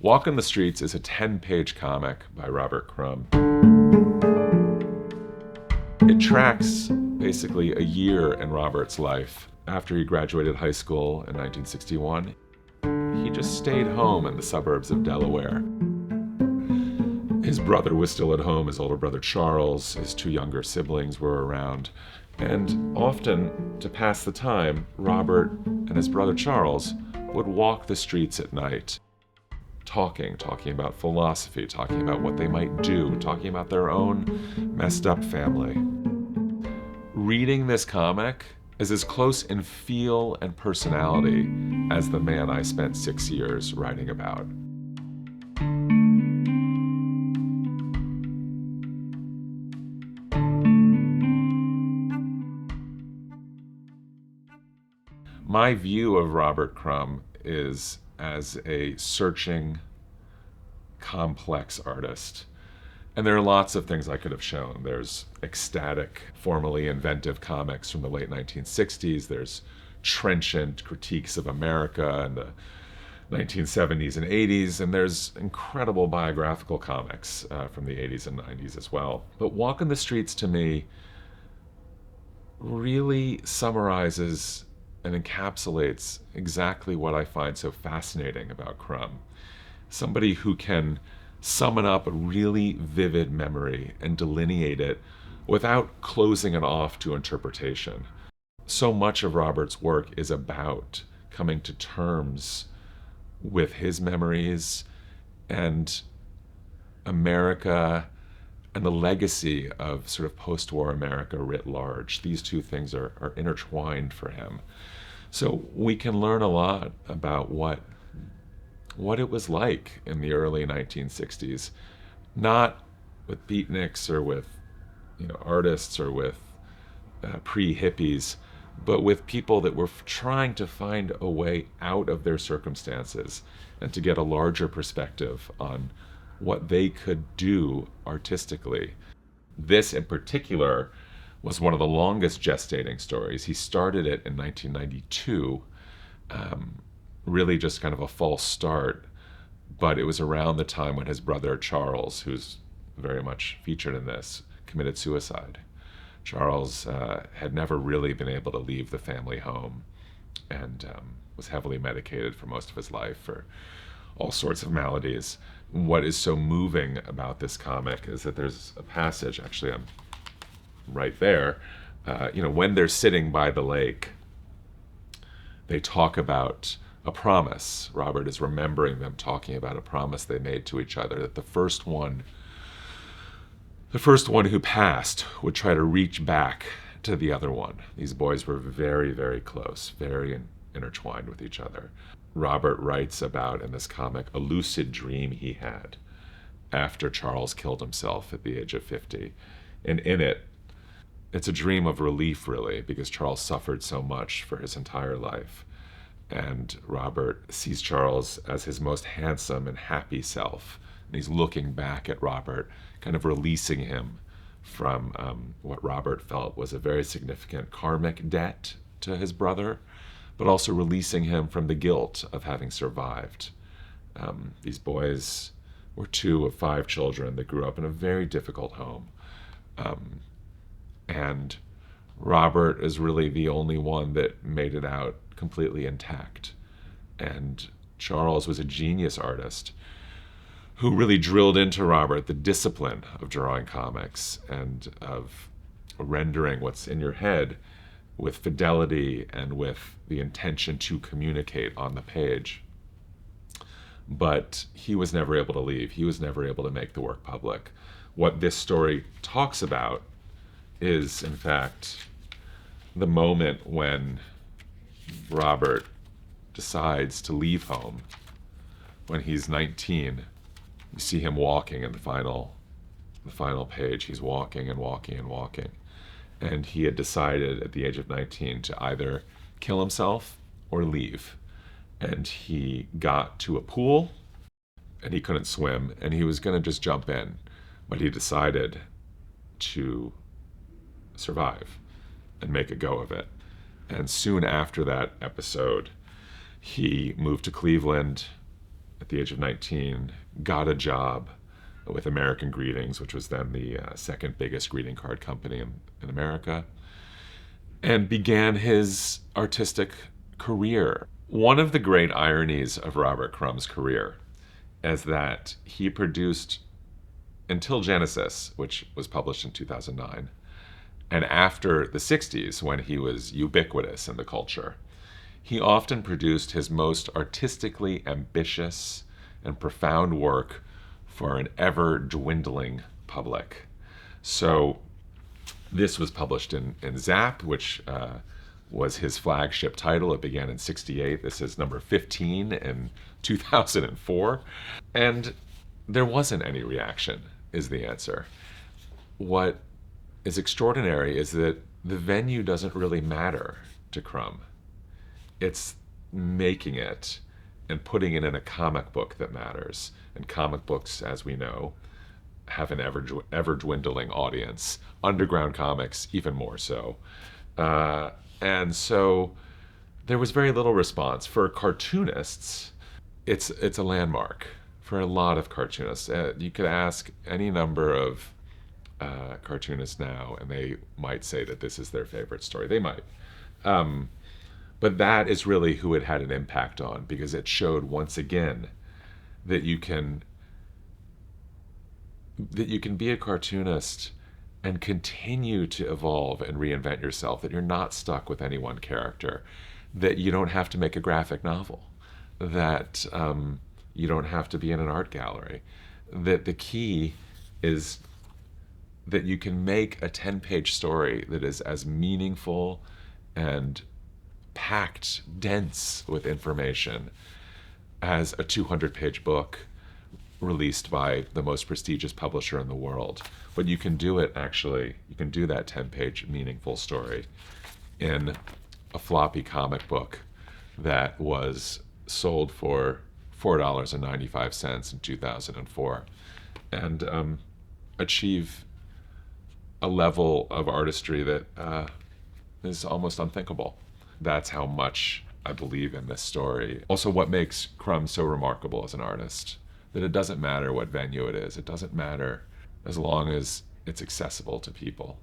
Walkin The Streets is a 10-page comic by Robert Crumb. It tracks basically a year in Robert's life. After he graduated high school in 1961, he just stayed home in the suburbs of Delaware. His brother was still at home, his older brother Charles, his two younger siblings were around. And often, to pass the time, Robert and his brother Charles would walk the streets at night, talking about philosophy, talking about what they might do, talking about their own messed up family. Reading this comic is as close in feel and personality as the man I spent 6 years writing about. My view of Robert Crumb is as a searching, complex artist. And there are lots of things I could have shown. There's ecstatic, formally inventive comics from the late 1960s. There's trenchant critiques of America in the 1970s and 80s. And there's incredible biographical comics from the 80s and 90s as well. But Walkin the Streets, to me, really summarizes and encapsulates exactly what I find so fascinating about Crumb. Somebody who can summon up a really vivid memory and delineate it without closing it off to interpretation. So much of Robert's work is about coming to terms with his memories and America and the legacy of sort of post-war America writ large. These two things are intertwined for him. So we can learn a lot about what it was like in the early 1960s, not with beatniks or with artists or with pre-hippies, but with people that were trying to find a way out of their circumstances and to get a larger perspective on what they could do artistically. This in particular was one of the longest gestating stories. He started it in 1992, really just kind of a false start, but it was around the time when his brother Charles, who's very much featured in this, committed suicide. Charles had never really been able to leave the family home and was heavily medicated for most of his life for all sorts of maladies. What is so moving about this comic is that there's a passage, actually I'm right there, when they're sitting by the lake, they talk about a promise. Robert is remembering them talking about a promise they made to each other, that the first one who passed would try to reach back to the other one. These boys were very, very close, very intertwined with each other. Robert writes about, in this comic, a lucid dream he had after Charles killed himself at the age of 50. And in it, it's a dream of relief, really, because Charles suffered so much for his entire life. And Robert sees Charles as his most handsome and happy self. And he's looking back at Robert, kind of releasing him from what Robert felt was a very significant karmic debt to his brother, but also releasing him from the guilt of having survived. These boys were 2 of 5 children that grew up in a very difficult home. And Robert is really the only one that made it out completely intact. And Charles was a genius artist who really drilled into Robert the discipline of drawing comics and of rendering what's in your head with fidelity and with the intention to communicate on the page. But he was never able to leave. He was never able to make the work public. What this story talks about is, in fact, the moment when Robert decides to leave home. When he's 19, you see him walking in the final page. He's walking and walking and walking. And he had decided at the age of 19 to either kill himself or leave. And he got to a pool, and he couldn't swim, and he was going to just jump in. But he decided to survive and make a go of it. And soon after that episode, he moved to Cleveland. the age of 19, got a job with American Greetings, which was then the second biggest greeting card company in America, and began his artistic career. One of the great ironies of Robert Crumb's career is that he produced, until Genesis, which was published in 2009, and after the 60s, when he was ubiquitous in the culture, he often produced his most artistically ambitious and profound work for an ever dwindling public. So this was published in Zap, which was his flagship title. It began in 68. This is number 15 in 2004. And there wasn't any reaction, is the answer. What is extraordinary is that the venue doesn't really matter to Crumb. It's making it and putting it in a comic book that matters. And comic books, as we know, have an ever dwindling audience. Underground comics, even more so. And so there was very little response. For cartoonists, it's a landmark. For a lot of cartoonists, you could ask any number of cartoonists now, and they might say that this is their favorite story. They might. But that is really who it had an impact on, because it showed once again that you can be a cartoonist and continue to evolve and reinvent yourself, that you're not stuck with any one character, that you don't have to make a graphic novel, that you don't have to be in an art gallery, that the key is that you can make a 10-page story that is as meaningful and packed, dense with information as a 200-page book released by the most prestigious publisher in the world. But you can do it, actually, you can do that 10-page meaningful story in a floppy comic book that was sold for $4.95 in 2004, and achieve a level of artistry that is almost unthinkable. That's how much I believe in this story. Also, what makes Crumb so remarkable as an artist, that it doesn't matter what venue it is. It doesn't matter as long as it's accessible to people.